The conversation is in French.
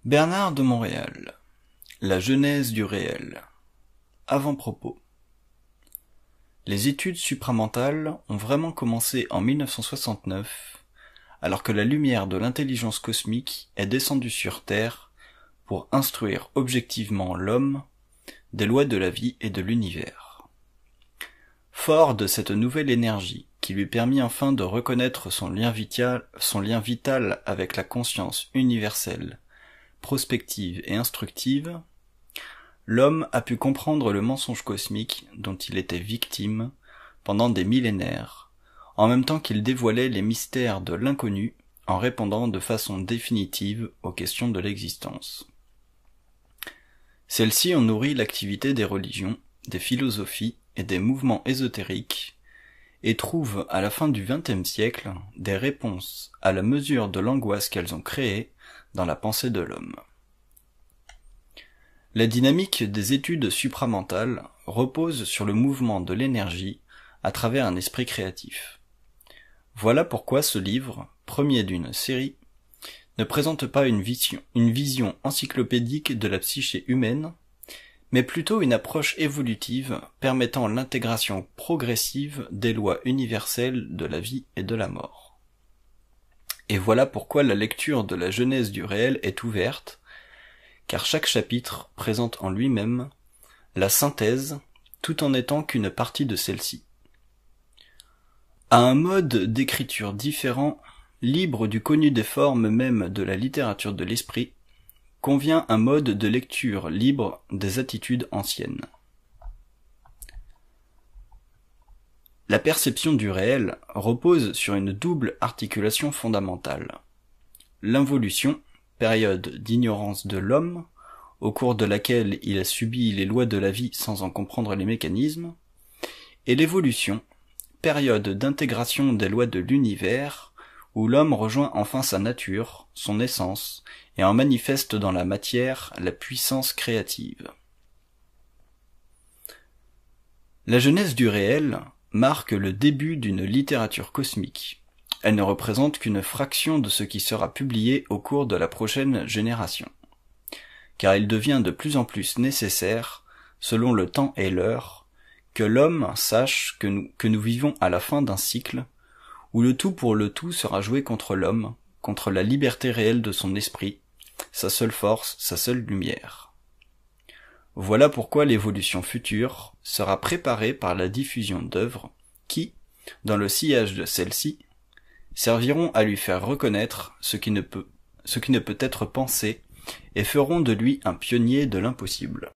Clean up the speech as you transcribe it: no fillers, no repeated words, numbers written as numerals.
Bernard de Montréal. La genèse du réel. Avant-propos. Les études supramentales ont vraiment commencé en 1969, alors que la lumière de l'intelligence cosmique est descendue sur Terre pour instruire objectivement l'homme des lois de la vie et de l'univers. Fort de cette nouvelle énergie qui lui permit enfin de reconnaître son lien vital avec la conscience universelle, prospective et instructive, l'homme a pu comprendre le mensonge cosmique dont il était victime pendant des millénaires, en même temps qu'il dévoilait les mystères de l'inconnu en répondant de façon définitive aux questions de l'existence. Celles-ci ont nourri l'activité des religions, des philosophies et des mouvements ésotériques, et trouvent à la fin du XXe siècle des réponses à la mesure de l'angoisse qu'elles ont créée dans la pensée de l'homme. La dynamique des études supramentales repose sur le mouvement de l'énergie à travers un esprit créatif. Voilà pourquoi ce livre, premier d'une série, ne présente pas une vision encyclopédique de la psyché humaine, mais plutôt une approche évolutive permettant l'intégration progressive des lois universelles de la vie et de la mort. Et voilà pourquoi la lecture de la genèse du réel est ouverte, car chaque chapitre présente en lui-même la synthèse tout en n'étant qu'une partie de celle-ci. À un mode d'écriture différent, libre du connu des formes mêmes de la littérature de l'esprit, convient un mode de lecture libre des attitudes anciennes. La perception du réel repose sur une double articulation fondamentale. L'involution, période d'ignorance de l'homme, au cours de laquelle il a subi les lois de la vie sans en comprendre les mécanismes, et l'évolution, période d'intégration des lois de l'univers, où l'homme rejoint enfin sa nature, son essence, et en manifeste dans la matière la puissance créative. La genèse du réel marque le début d'une littérature cosmique. Elle ne représente qu'une fraction de ce qui sera publié au cours de la prochaine génération, car il devient de plus en plus nécessaire, selon le temps et l'heure, que l'homme sache que nous vivons à la fin d'un cycle, où le tout pour le tout sera joué contre l'homme, contre la liberté réelle de son esprit, sa seule force, sa seule lumière. Voilà pourquoi l'évolution future sera préparée par la diffusion d'œuvres qui, dans le sillage de celle-ci, serviront à lui faire reconnaître ce qui ne peut être pensé et feront de lui un pionnier de l'impossible.